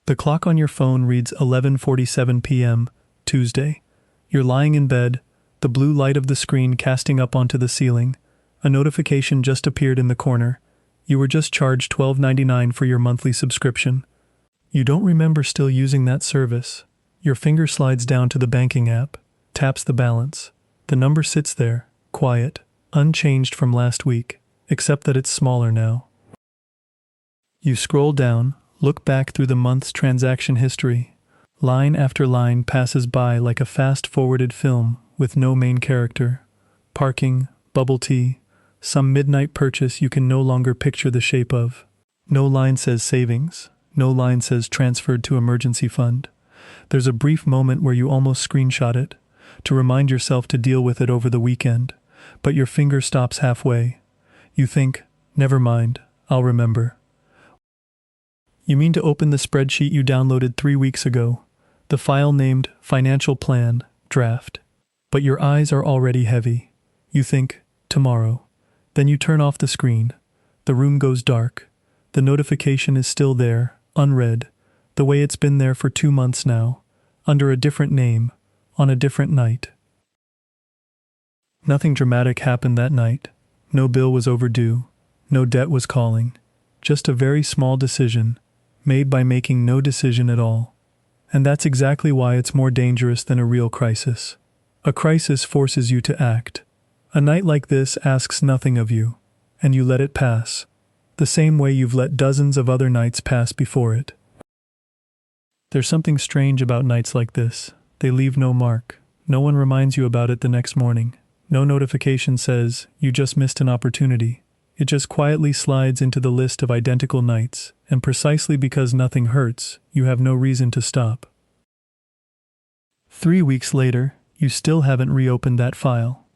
The clock on your phone reads 11:47 p.m., Tuesday. You're lying in bed, the blue light of the screen casting up onto the ceiling. A notification just appeared in the corner. You were just charged $12.99 for your monthly subscription. You don't remember still using that service. Your finger slides down to the banking app, taps the balance. The number sits there, quiet, unchanged from last week, except that it's smaller now. You scroll down, look back through the month's transaction history. Line after line passes by like a fast-forwarded film with no main character. Parking, bubble tea, some midnight purchase you can no longer picture the shape of. No line says savings. No line says transferred to emergency fund. There's a brief moment where you almost screenshot it, to remind yourself to deal with it over the weekend, but your finger stops halfway. You think, never mind, I'll remember. You mean to open the spreadsheet you downloaded 3 weeks ago, the file named Financial Plan, Draft. But your eyes are already heavy. You think, tomorrow. Then you turn off the screen. The room goes dark. The notification is still there, unread, the way it's been there for 2 months now, under a different name, on a different night. Nothing dramatic happened that night. No bill was overdue. No debt was calling. Just a very small decision, made by making no decision at all. And that's exactly why it's more dangerous than a real crisis. A crisis forces you to act. A night like this asks nothing of you, and you let it pass, the same way you've let dozens of other nights pass before it. There's something strange about nights like this. They leave no mark. No one reminds you about it the next morning. No notification says, you just missed an opportunity. It just quietly slides into the list of identical nights, and precisely because nothing hurts, you have no reason to stop. 3 weeks later, you still haven't reopened that file.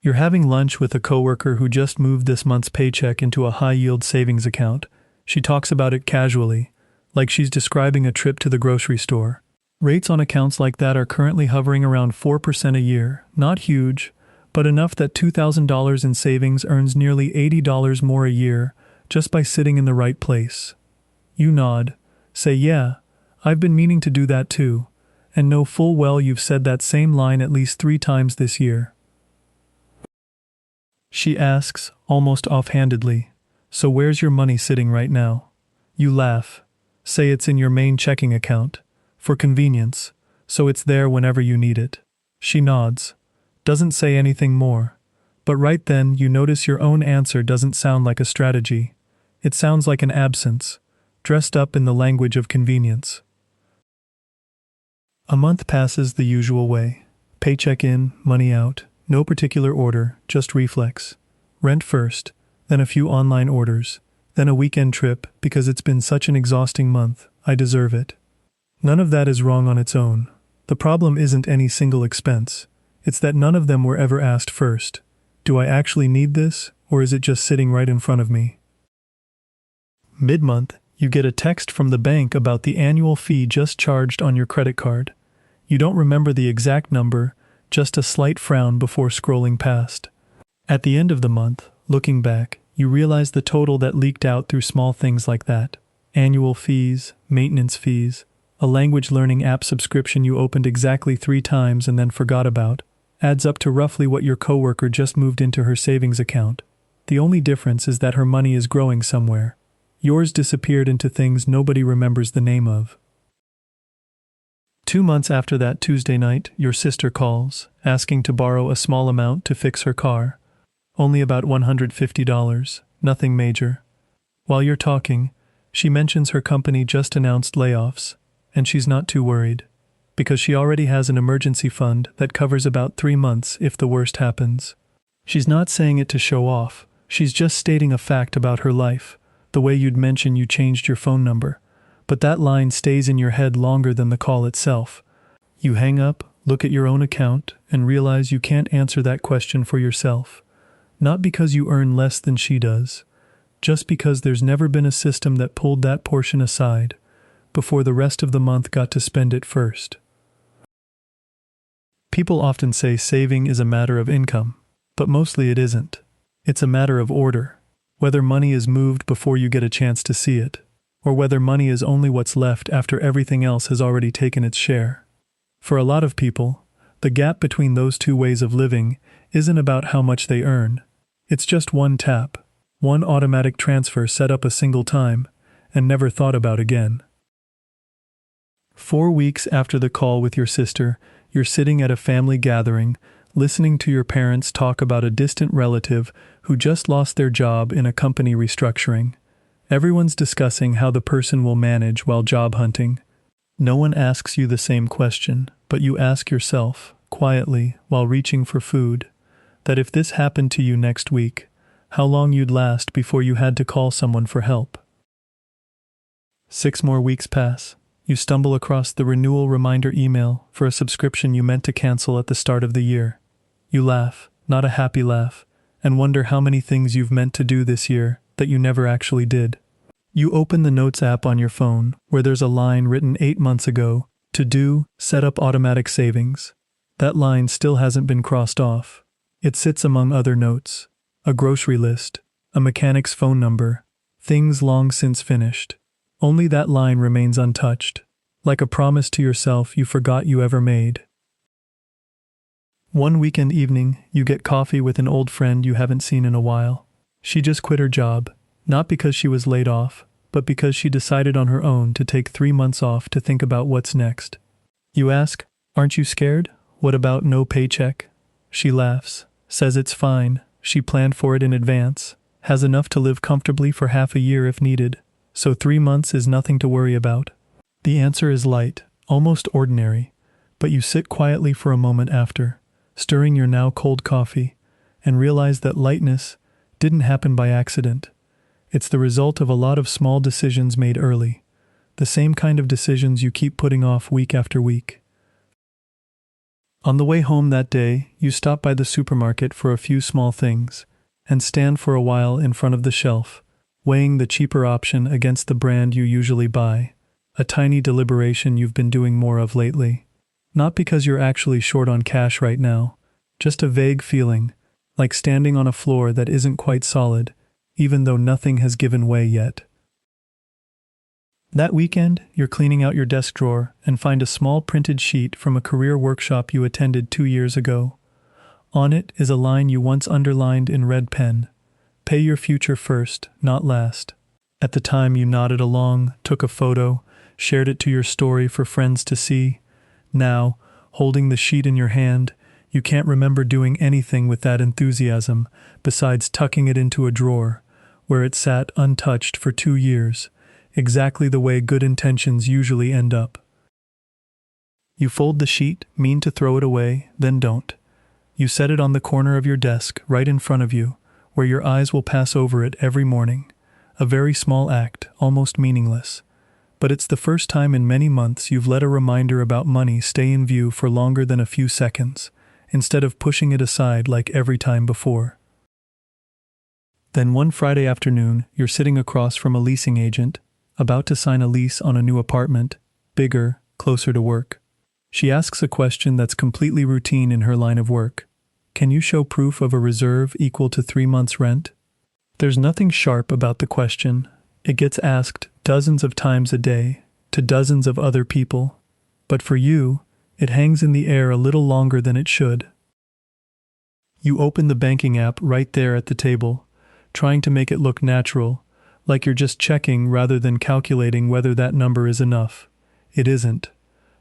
You're having lunch with a coworker who just moved this month's paycheck into a high-yield savings account. She talks about it casually, like she's describing a trip to the grocery store. Rates on accounts like that are currently hovering around 4% a year, not huge, but enough that $2,000 in savings earns nearly $80 more a year just by sitting in the right place. You nod, say, yeah, I've been meaning to do that too, and know full well you've said that same line at least 3 times this year. She asks, almost offhandedly, so where's your money sitting right now? You laugh, say it's in your main checking account, for convenience, so it's there whenever you need it. She nods, doesn't say anything more, but right then you notice your own answer doesn't sound like a strategy. It sounds like an absence, dressed up in the language of convenience. A month passes the usual way. Paycheck in, money out, no particular order, just reflex. Rent first, then a few online orders, then a weekend trip because it's been such an exhausting month, I deserve it. None of that is wrong on its own. The problem isn't any single expense. It's that none of them were ever asked first. Do I actually need this, or is it just sitting right in front of me? Mid-month, you get a text from the bank about the annual fee just charged on your credit card. You don't remember the exact number, just a slight frown before scrolling past. At the end of the month, looking back, you realize the total that leaked out through small things like that. Annual fees, maintenance fees, a language learning app subscription you opened exactly 3 times and then forgot about, adds up to roughly what your coworker just moved into her savings account. The only difference is that her money is growing somewhere. Yours disappeared into things nobody remembers the name of. 2 months after that Tuesday night, your sister calls, asking to borrow a small amount to fix her car. Only about $150, nothing major. While you're talking, she mentions her company just announced layoffs, and she's not too worried, because she already has an emergency fund that covers about 3 months if the worst happens. She's not saying it to show off, she's just stating a fact about her life, the way you'd mention you changed your phone number. But that line stays in your head longer than the call itself. You hang up, look at your own account, and realize you can't answer that question for yourself. Not because you earn less than she does, just because there's never been a system that pulled that portion aside, before the rest of the month got to spend it first. People often say saving is a matter of income, but mostly it isn't. It's a matter of order, whether money is moved before you get a chance to see it. or whether money is only what's left after everything else has already taken its share. For a lot of people, the gap between those two ways of living isn't about how much they earn. It's just one tap, one automatic transfer set up a single time, and never thought about again. 4 weeks after the call with your sister, you're sitting at a family gathering, listening to your parents talk about a distant relative who just lost their job in a company restructuring. Everyone's discussing how the person will manage while job hunting. No one asks you the same question, but you ask yourself, quietly, while reaching for food, that if this happened to you next week, how long you'd last before you had to call someone for help. 6 more weeks pass. You stumble across the renewal reminder email for a subscription you meant to cancel at the start of the year. You laugh, not a happy laugh, and wonder how many things you've meant to do this year that you never actually did. You open the Notes app on your phone, where there's a line written 8 months ago, to do, set up automatic savings. That line still hasn't been crossed off. It sits among other notes, a grocery list, a mechanic's phone number, things long since finished. Only that line remains untouched, like a promise to yourself you forgot you ever made. One weekend evening, you get coffee with an old friend you haven't seen in a while. She just quit her job, not because she was laid off, but because she decided on her own to take 3 months off to think about what's next. You ask, "Aren't you scared? What about no paycheck?" She laughs, says it's fine, she planned for it in advance, has enough to live comfortably for half a year if needed, so 3 months is nothing to worry about. The answer is light, almost ordinary, but you sit quietly for a moment after, stirring your now cold coffee, and realize that lightness didn't happen by accident. It's the result of a lot of small decisions made early, the same kind of decisions you keep putting off week after week. On the way home that day, you stop by the supermarket for a few small things, and stand for a while in front of the shelf, weighing the cheaper option against the brand you usually buy, a tiny deliberation you've been doing more of lately. Not because you're actually short on cash right now, just a vague feeling, like standing on a floor that isn't quite solid, even though nothing has given way yet. That weekend, you're cleaning out your desk drawer and find a small printed sheet from a career workshop you attended 2 years ago. On it is a line you once underlined in red pen: "Pay your future first, not last." At the time you nodded along, took a photo, shared it to your story for friends to see. Now, holding the sheet in your hand, you can't remember doing anything with that enthusiasm besides tucking it into a drawer, where it sat untouched for 2 years, exactly the way good intentions usually end up. You fold the sheet, mean to throw it away, then don't. You set it on the corner of your desk, right in front of you, where your eyes will pass over it every morning. A very small act, almost meaningless. But it's the first time in many months you've let a reminder about money stay in view for longer than a few seconds, instead of pushing it aside like every time before. Then one Friday afternoon, you're sitting across from a leasing agent, about to sign a lease on a new apartment, bigger, closer to work. She asks a question that's completely routine in her line of work. Can you show proof of a reserve equal to 3 months' rent? There's nothing sharp about the question. It gets asked dozens of times a day, to dozens of other people. But for you, it hangs in the air a little longer than it should. You open the banking app right there at the table, trying to make it look natural, like you're just checking rather than calculating whether that number is enough. It isn't.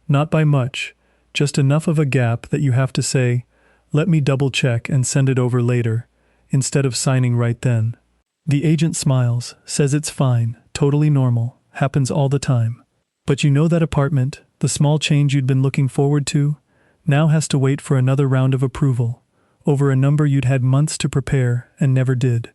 Not by much, just enough of a gap that you have to say, "Let me double check and send it over later," instead of signing right then. The agent smiles, says it's fine, totally normal, happens all the time. But you know that apartment, the small change you'd been looking forward to, now has to wait for another round of approval, over a number you'd had months to prepare and never did.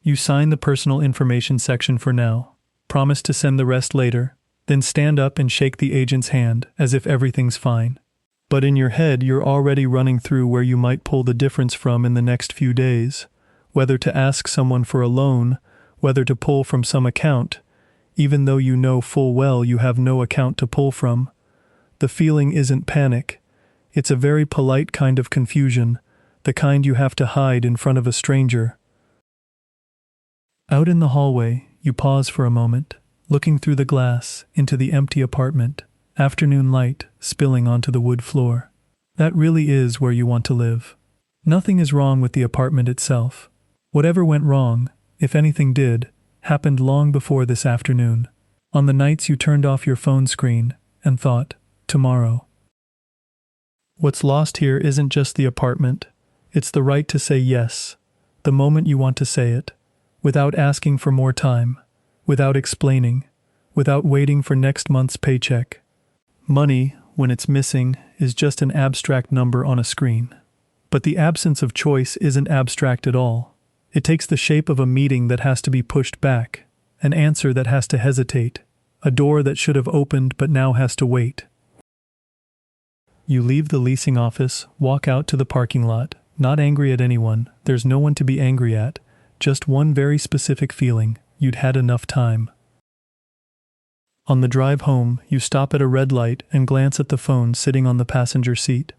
You sign the personal information section for now, promise to send the rest later, then stand up and shake the agent's hand as if everything's fine. But in your head you're already running through where you might pull the difference from in the next few days, whether to ask someone for a loan, whether to pull from some account, even though you know full well you have no account to pull from. The feeling isn't panic. It's a very polite kind of confusion, the kind you have to hide in front of a stranger. Out in the hallway, You pause for a moment, looking through the glass into the empty apartment, afternoon light spilling onto the wood floor. That really is where you want to live. Nothing is wrong with the apartment itself. Whatever went wrong, if anything did, happened long before this afternoon. On the nights you turned off your phone screen and thought, tomorrow. What's lost here isn't just the apartment. It's the right to say yes, the moment you want to say it, without asking for more time, without explaining, without waiting for next month's paycheck. Money, when it's missing, is just an abstract number on a screen. But the absence of choice isn't abstract at all. It takes the shape of a meeting that has to be pushed back, an answer that has to hesitate, a door that should have opened but now has to wait. You leave the leasing office, walk out to the parking lot, not angry at anyone, there's no one to be angry at, just one very specific feeling, you'd had enough time. On the drive home, you stop at a red light and glance at the phone sitting on the passenger seat.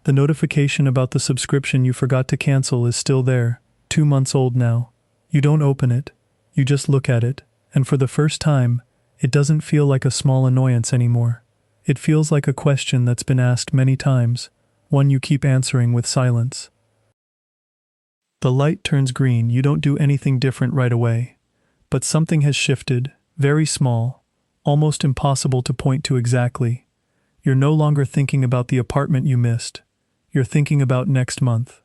The notification about the subscription you forgot to cancel is still there, 2 months old now. You don't open it, you just look at it, and for the first time, it doesn't feel like a small annoyance anymore. It feels like a question that's been asked many times, one you keep answering with silence. The light turns green, you don't do anything different right away. But something has shifted, very small, almost impossible to point to exactly. You're no longer thinking about the apartment you missed. You're thinking about next month.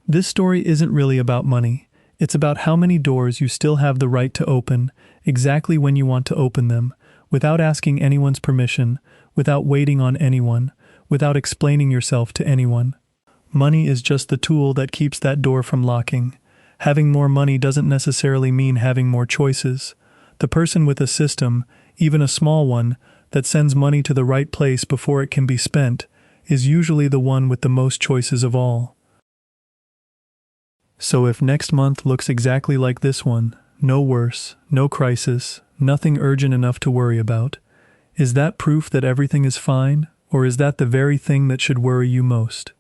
This story isn't really about money. It's about how many doors you still have the right to open, exactly when you want to open them, without asking anyone's permission, without waiting on anyone, without explaining yourself to anyone. Money is just the tool that keeps that door from locking. Having more money doesn't necessarily mean having more choices. The person with a system, even a small one, that sends money to the right place before it can be spent, is usually the one with the most choices of all. So if next month looks exactly like this one, no worse, no crisis, nothing urgent enough to worry about, is that proof that everything is fine, or is that the very thing that should worry you most?